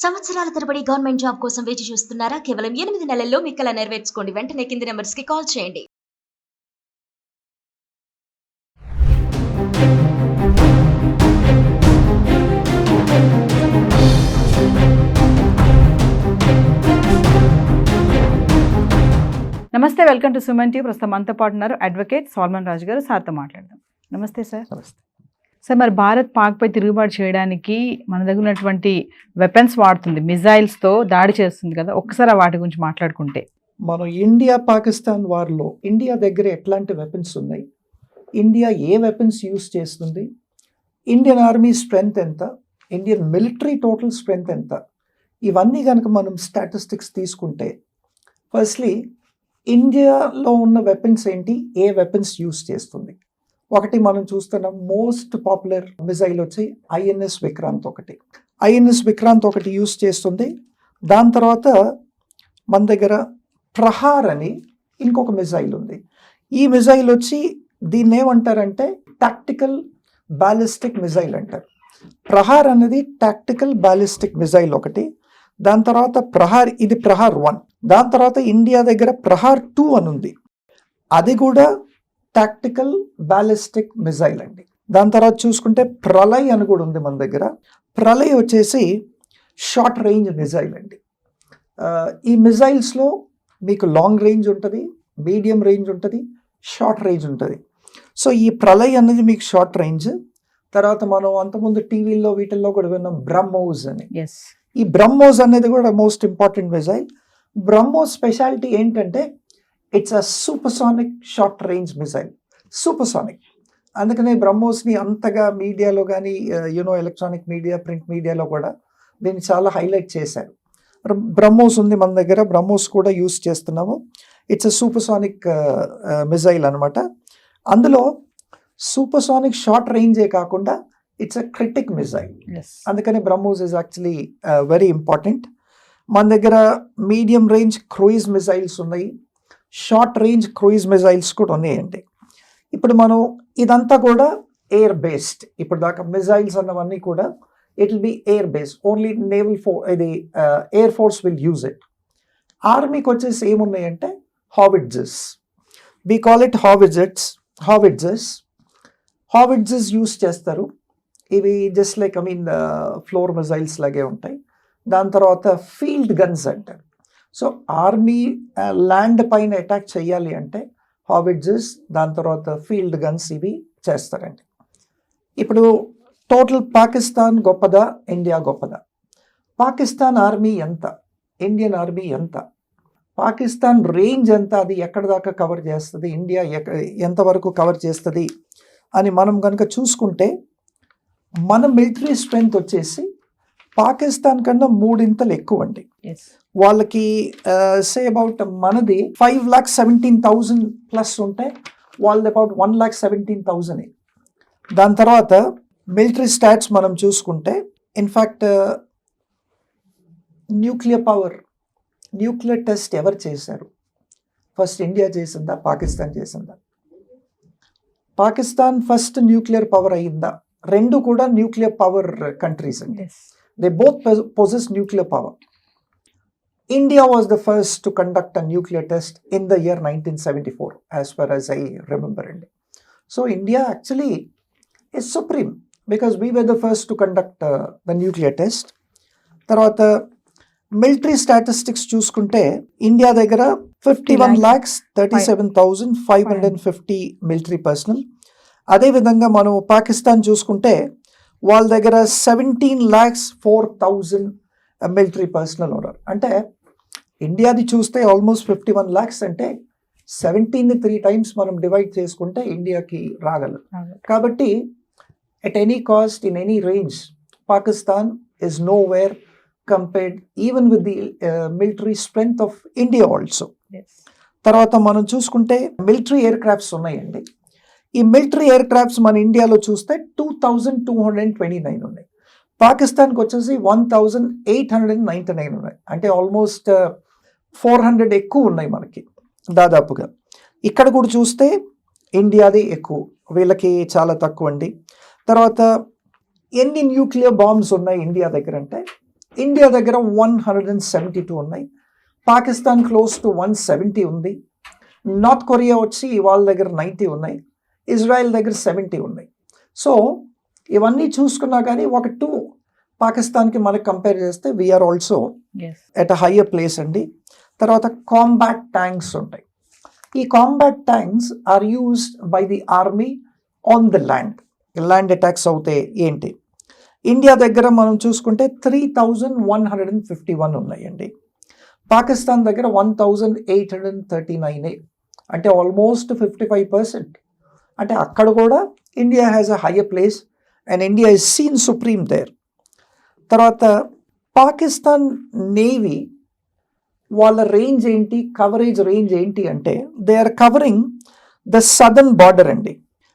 సంవత్సరాల తరబడి government job కోసం వేచి చూస్తున్నారా? కేవలం 8 నెలల్లో మీ కల నెరవేర్చుకోండి. వెంటనే కింది నంబర్స్‌కి కాల్ చేయండి. నమస్తే, వెల్కమ్ టు సుమన్ టీవీ. ప్రస్తుతం మనతో పాటు ఉన్నారు అడ్వకేట్ సాల్మన్ రాజు గారు. సార్తో మాట్లాడదాం. నమస్తే సార్. నమస్తే సార్, మరి భారత్ పాక్పై తిరుగుబాటు చేయడానికి మన దగ్గర ఉన్నటువంటి వెపన్స్ వాడుతుంది, మిజైల్స్తో దాడి చేస్తుంది కదా, ఒక్కసారి వాటి గురించి మాట్లాడుకుంటే. మనం ఇండియా పాకిస్తాన్ వార్లో ఇండియా దగ్గర ఎట్లాంటి వెపన్స్ ఉన్నాయి, ఇండియా ఏ వెపన్స్ యూస్ చేస్తుంది, ఇండియన్ ఆర్మీ స్ట్రెంగ్త్ ఎంత, ఇండియన్ మిలిటరీ టోటల్ స్ట్రెంగ్త్ ఎంత, ఇవన్నీ కనుక మనం స్టాటిస్టిక్స్ తీసుకుంటే, ఫస్ట్లీ ఇండియాలో ఉన్న వెపన్స్ ఏంటి, ఏ వెపన్స్ యూస్ చేస్తుంది. ఒకటి మనం చూస్తున్నాం, మోస్ట్ పాపులర్ మిజైల్ వచ్చి ఐఎన్ఎస్ విక్రాంత్ ఒకటి యూస్ చేస్తుంది. దాని తర్వాత మన దగ్గర ప్రహార్ అని ఇంకొక మిజైల్ ఉంది. ఈ మిజైల్ వచ్చి దీన్ని ఏమంటారంటే టాక్టికల్ బ్యాలిస్టిక్ మిజైల్ అంటారు. ప్రహార్ అనేది టాక్టికల్ బ్యాలిస్టిక్ మిజైల్ ఒకటి. దాని తర్వాత ఇది ప్రహార్ 1. దాని తర్వాత ఇండియా దగ్గర ప్రహార్ 2 అని ఉంది, అది కూడా టాక్టికల్ బ్యాలిస్టిక్ మిజైల్ అండి. దాని తర్వాత చూసుకుంటే ప్రళయ్ అని కూడా ఉంది మన దగ్గర. ప్రళయ్ వచ్చేసి షార్ట్ రేంజ్ మిజైల్ అండి. ఈ మిజైల్స్లో మీకు లాంగ్ రేంజ్ ఉంటుంది, మీడియం రేంజ్ ఉంటుంది, షార్ట్ రేంజ్ ఉంటుంది. సో ఈ ప్రళయ్ అనేది మీకు షార్ట్ రేంజ్. తర్వాత మనం అంతకుముందు టీవీల్లో వీటిల్లో కూడా విన్నాం బ్రహ్మోస్ అని. ఈ బ్రహ్మోస్ అనేది కూడా most important missile. BrahMos speciality ఏంటంటే it's a supersonic short range missile, supersonic. అందుకనే బ్రహ్మోస్ని అంతగా మీడియాలో కానీ ఎలక్ట్రానిక్ మీడియా, ప్రింట్ మీడియాలో కూడా దీన్ని చాలా హైలైట్ చేశారు. బ్రహ్మోస్ ఉంది మన దగ్గర, బ్రహ్మోస్ కూడా యూస్ చేస్తున్నాము. ఇట్స్ అ సూపర్సానిక్ మిజైల్ అనమాట. అందులో సూపర్సానిక్ షార్ట్ రేంజే కాకుండా ఇట్స్ అ క్రిటిక్ మిజైల్. అందుకని BrahMos is actually very important. మన దగ్గర మీడియం రేంజ్ క్రూయిజ్ మిజైల్స్ ఉన్నాయి, షార్ట్ రేంజ్ క్రూయిజ్ మిజైల్స్ కూడా ఉన్నాయండి. ఇప్పుడు మనం ఇదంతా కూడా ఎయిర్ బేస్డ్. ఇప్పుడు దాకా మిజైల్స్ అన్నవన్నీ కూడా it will be air based, only air force will use it. ఆర్మీకి వచ్చేసి ఏమున్నాయంటే హావిట్జెస్, వి కాల్ ఇట్ హావిట్జెస్ యూస్ చేస్తారు. ఇవి జస్ట్ లైక్ ఫ్లోర్ మిజైల్స్ లాగే ఉంటాయి. దాని తర్వాత ఫీల్డ్ గన్స్ అంటారు. సో ఆర్మీ ల్యాండ్ పైన అటాక్ చేయాలి అంటే హావిట్జెస్, దాని తర్వాత ఫీల్డ్ గన్స్ ఇవి చేస్తారండి. ఇప్పుడు టోటల్ పాకిస్తాన్ గొప్పదా, ఇండియా గొప్పదా? పాకిస్తాన్ ఆర్మీ ఎంత, ఇండియన్ ఆర్మీ ఎంత, పాకిస్తాన్ రేంజ్ ఎంత, అది ఎక్కడ దాకా కవర్ చేస్తుంది, ఇండియా ఎంతవరకు కవర్ చేస్తుంది అని మనం కనుక చూసుకుంటే, మన మిలిటరీ స్ట్రెంగ్త్ వచ్చేసి పాకిస్తాన్ కన్నా 3 ఇంతలు ఎక్కువ అండి. వాళ్ళకి సే అబౌట్ మనది 5,17,000 ప్లస్ ఉంటే వాళ్ళది అబౌట్ 1,17,000. దాని తర్వాత మిలిటరీ స్టాట్స్ మనం చూసుకుంటే, ఇన్ఫ్యాక్ట్ న్యూక్లియర్ టెస్ట్ ఎవరు చేశారు? ఫస్ట్ ఇండియా చేసిందా, పాకిస్తాన్ చేసిందా? పాకిస్తాన్ ఫస్ట్ న్యూక్లియర్ పవర్ అయ్యిందా? రెండు కూడా న్యూక్లియర్ పవర్ కంట్రీస్ అండి. They both possess nuclear power. India was the first to conduct a nuclear test in the year 1974, as far as I remember. So India actually is supreme because we were the first to conduct the nuclear test. Tarvata military statistics చూసుకుంటే India దగ్గర 51,37,550 military personnel. అదే విధంగా మనం పాకిస్తాన్ చూసుకుంటే వాళ్ళ దగ్గర 17,04,000 military personal ఉన్నారు. అంటే ఇండియాది చూస్తే ఆల్మోస్ట్ 51 lakhs అంటే 17ని 3 times మనం డివైడ్ చేసుకుంటే ఇండియాకి రాగలరు. కాబట్టి at any cost, in any range, Pakistan is know where compared even with the military strength of India also. తర్వాత మనం చూసుకుంటే మిలిటరీ ఎయిర్ క్రాఫ్ట్స్ ఉన్నాయండి. ఈ మిలిటరీ ఎయిర్ క్రాఫ్ట్స్ మన ఇండియాలో చూస్తే 2,229 ఉన్నాయి. పాకిస్తాన్కి వచ్చేసి 1,899 ఉన్నాయి. అంటే ఆల్మోస్ట్ 400 ఎక్కువ ఉన్నాయి మనకి దాదాపుగా. ఇక్కడ కూడా చూస్తే ఇండియాది ఎక్కువ, వీళ్ళకి చాలా తక్కువ అండి. తర్వాత ఎన్ని న్యూక్లియర్ బాంబ్స్ ఉన్నాయి ఇండియా దగ్గర అంటే ఇండియా దగ్గర 172 ఉన్నాయి, పాకిస్తాన్ క్లోజ్ టు 170 ఉంది, నార్త్ కొరియా వచ్చి వాళ్ళ దగ్గర 90 ఉన్నాయి, ఇజ్రాయెల్ దగ్గర 70 ఉన్నాయి. సో ఇవన్నీ చూసుకున్నా కానీ ఒక 2 పాకిస్తాన్కి మనకి కంపేర్ చేస్తే we are also at a higher place అండి. తర్వాత కాంబాట్ ట్యాంక్స్ ఉంటాయి. ఈ combat tanks are used by the army on the land attacks అవుతే ఏంటి. ఇండియా దగ్గర మనం చూసుకుంటే 3151 ఉన్నాయండి, పాకిస్తాన్ దగ్గర 1839, అంటే ఆల్మోస్ట్ 55%. అంటే అక్కడ కూడా India has a higher place and India is seen supreme there. తర్వాత పాకిస్తాన్ నేవీ వాళ్ళ రేంజ్ ఏంటి, కవరేజ్ రేంజ్ ఏంటి అంటే they are covering the southern border అండి.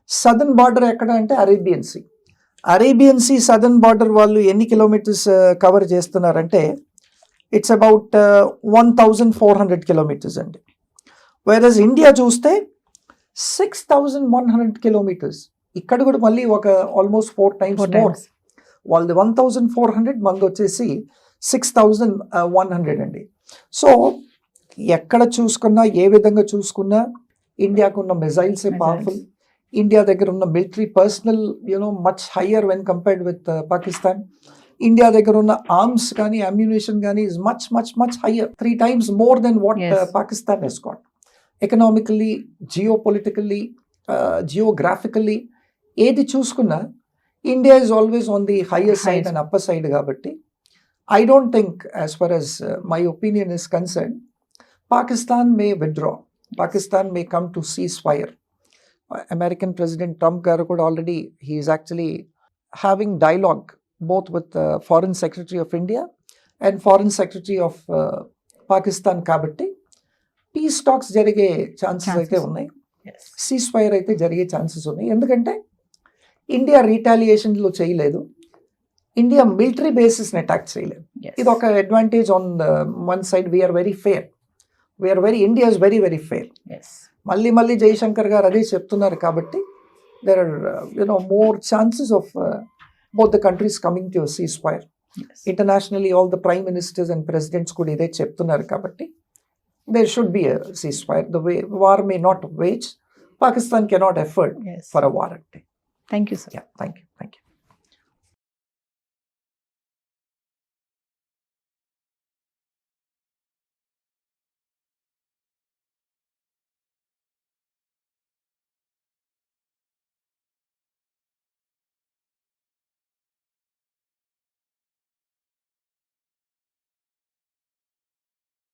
సదర్న్ బార్డర్ ఎక్కడ అంటే అరేబియన్ సీ సదర్న్ బార్డర్ వాళ్ళు ఎన్ని కిలోమీటర్స్ కవర్ చేస్తున్నారంటే ఇట్స్ అబౌట్ 1400 కిలోమీటర్స్ అండి. వేరస్ ఇండియా చూస్తే 6100 కిలోమీటర్స్. ఇక్కడ కూడా మళ్ళీ ఒక ఆల్మోస్ట్ 4 times మోర్. వాళ్ళది 1400, మంది వచ్చేసి 6100 అండి. సో ఎక్కడ చూసుకున్నా, ఏ విధంగా చూసుకున్నా ఇండియాకు ఉన్న మిజైల్స్ పవర్ఫుల్. ఇండియా దగ్గర ఉన్న military personnel much higher when compared with Pakistan. India దగ్గర ఉన్న ఆర్మ్స్ కానీ అమ్యునేషన్ కానీ is much much much higher, 3 times more than what Pakistan has got. Economically, geopolitically, geographically ఏది చూసుకున్నా India is always on the higher side and upper side. కాబట్టి I don't think, as far as my opinion is concerned, Pakistan may withdraw. Pakistan may come to ceasefire. American President Trump garu kuda already, he is actually having dialogue both with the Foreign Secretary of India and Foreign Secretary of Pakistan. Kabatti peace talks jarige chances aithe unnai, ceasefire aithe jarige chances unnai. Endukante India retaliation lo cheyaledu, India military బేసిస్ని attack చేయలేదు. ఇది ఒక advantage on one side. We are very fair, India is very very fair. మళ్ళీ జైశంకర్ గారు అదే చెప్తున్నారు. కాబట్టి there are more chances of both the countries coming to cease fire. Internationally all the prime ministers and presidents కూడా ఇదే చెప్తున్నారు. కాబట్టి there should be a cease fire. The way war may not wage, Pakistan cannot afford for a war అంటే. Thank you sir. Thank you.